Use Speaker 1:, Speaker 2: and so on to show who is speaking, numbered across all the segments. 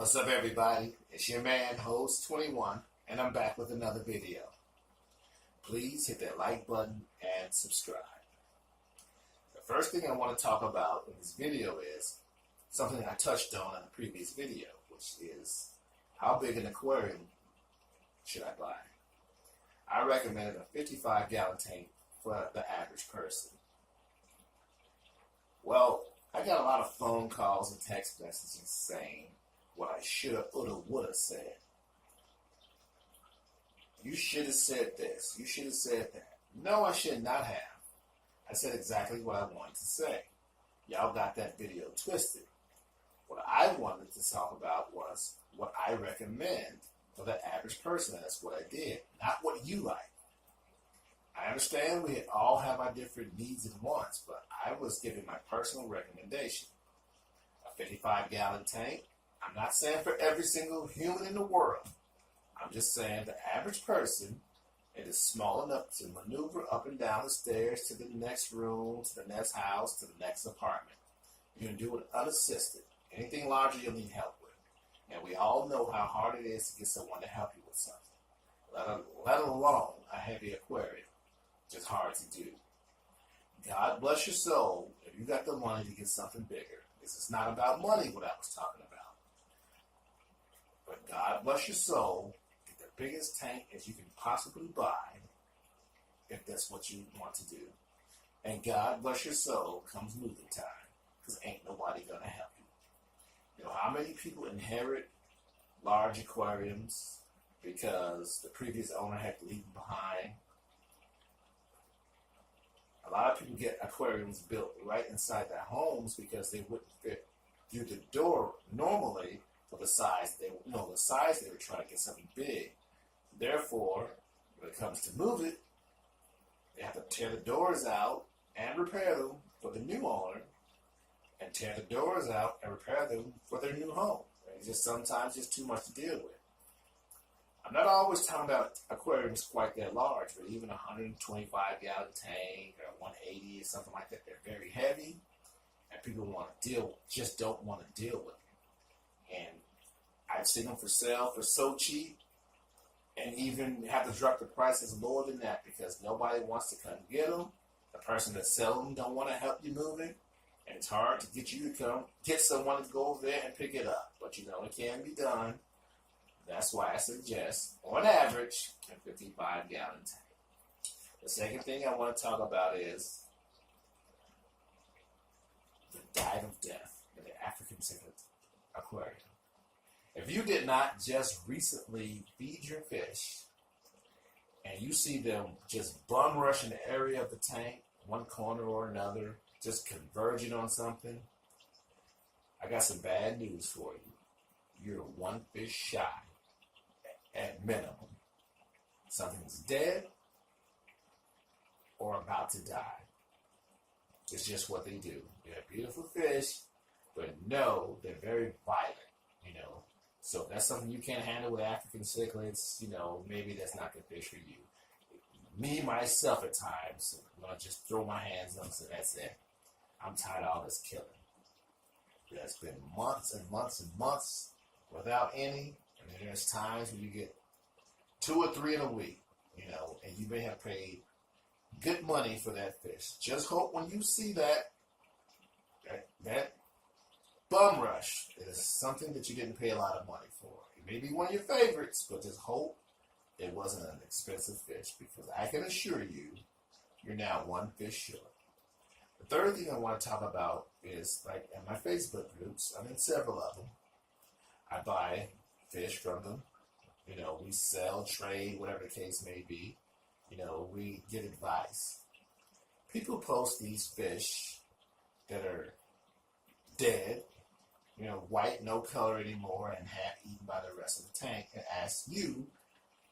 Speaker 1: What's up, everybody? It's your man, Host21, and I'm back with another video. Please hit that like button and subscribe. The first thing I want to talk about in this video is something I touched on in a previous video, which is how big an aquarium should I buy? I recommended a 55-gallon tank for the average person. Well, I got a lot of phone calls and text messages saying what I shoulda, woulda, woulda said. You should have said this. You should have said that. No, I should not have. I said exactly what I wanted to say. Y'all got that video twisted. What I wanted to talk about was what I recommend for the average person. That's what I did, not what you like. I understand we all have our different needs and wants, but I was giving my personal recommendation. A 55-gallon tank. I'm not saying for every single human in the world. I'm just saying the average person, it is small enough to maneuver up and down the stairs to the next room, to the next house, to the next apartment. You can do it unassisted. Anything larger you'll need help with. And we all know how hard it is to get someone to help you with something. Let alone a heavy aquarium. Just hard to do. God bless your soul if you got the money to get something bigger. This is not about money, what I was talking about. But God bless your soul, get the biggest tank as you can possibly buy, if that's what you want to do. And God bless your soul comes moving time, because ain't nobody gonna help you. You know how many people inherit large aquariums because the previous owner had to leave them behind? A lot of people get aquariums built right inside their homes because they wouldn't fit through the door normally for the size they were trying to get something big. Therefore, when it comes to move it, they have to tear the doors out and repair them for the new owner, and tear the doors out and repair them for their new home. It's just sometimes just too much to deal with. I'm not always talking about aquariums quite that large, but even a 125-gallon tank or 180 or something like that, they're very heavy, and people just don't want to deal with them. And I've seen them for sale for so cheap, and even have to drop the prices lower than that because nobody wants to come get them. The person that's selling them don't want to help you move it, and it's hard to get you to come get someone to go over there and pick it up. But you know it can be done. That's why I suggest, on average, a 55-gallon tank. The second thing I want to talk about is the dive of death in the African civet aquarium. If you did not just recently feed your fish, and you see them just bum rushing the area of the tank, one corner or another, just converging on something, I got some bad news for you. You're one fish shy. At minimum. Something's dead or about to die. It's just what they do. They're beautiful fish, but no, they're very violent, So if that's something you can't handle with African cichlids, maybe that's not the fish for you. Me, myself, at times, I'm going to just throw my hands up and say, that's it. I'm tired of all this killing. There's been months and months and months without any. And there's times when you get 2 or 3 in a week, and you may have paid good money for that fish. Just hope when you see that bum rush is something that you didn't pay a lot of money for. It may be one of your favorites, but just hope it wasn't an expensive fish, because I can assure you, you're now one fish short. The third thing I want to talk about is, like in my Facebook groups, I'm in several of them, I buy fish from them. We sell, trade, whatever the case may be. We get advice. People post these fish that are dead, white, no color anymore, and half eaten by the rest of the tank, and ask you,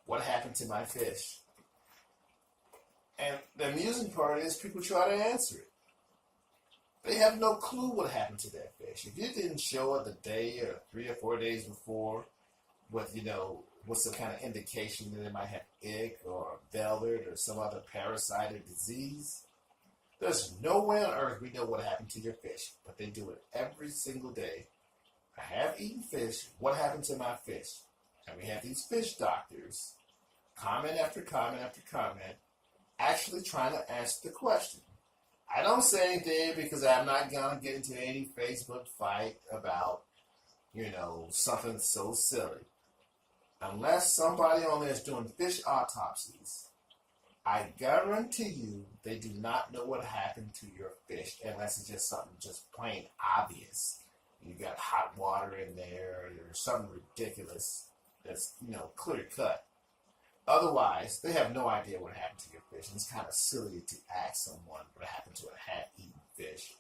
Speaker 1: what happened to my fish? And the amusing part is people try to answer it. They have no clue what happened to that fish. If you didn't show it the day or 3 or 4 days before with, with some kind of indication that it might have ick or velvet or some other parasite or disease, there's no way on earth we know what happened to your fish. But they do it every single day. A half eaten fish. What happened to my fish? And we have these fish doctors, comment after comment after comment, actually trying to answer the question. I don't say anything because I'm not going to get into any Facebook fight about, something so silly. Unless somebody on there is doing fish autopsies, I guarantee you they do not know what happened to your fish unless it's just something just plain obvious. You got hot water in there or something ridiculous that's, clear cut. Otherwise, they have no idea what happened to your fish. And it's kind of silly to ask someone what happened to a half-eaten fish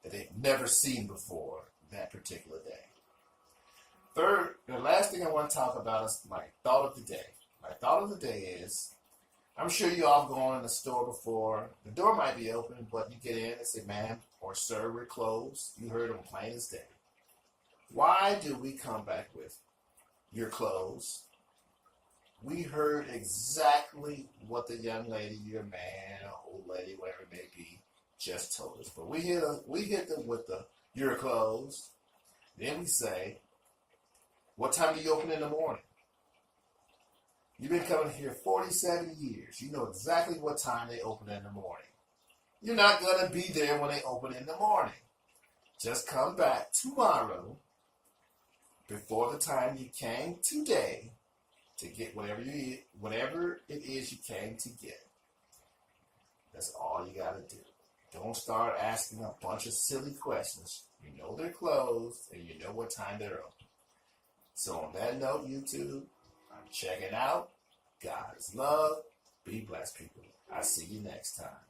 Speaker 1: that they've never seen before that particular day. Third, the last thing I want to talk about is my thought of the day. My thought of the day is, I'm sure you all have gone in the store before. The door might be open, but you get in and say, ma'am or sir, we're closed. You heard them plain as day. Why do we come back with, you're closed? We heard exactly what the young lady, your man, or old lady, whatever it may be, just told us. But we hit them with the, you're closed. Then we say, what time do you open in the morning? You've been coming here 47 years. You know exactly what time they open in the morning. You're not going to be there when they open in the morning. Just come back tomorrow before the time you came today to get whatever it is you came to get. That's all you got to do. Don't start asking a bunch of silly questions. You know they're closed and you know what time they're open. So on that note, YouTube, I'm checking out. God is love. Be blessed, people. I'll see you next time.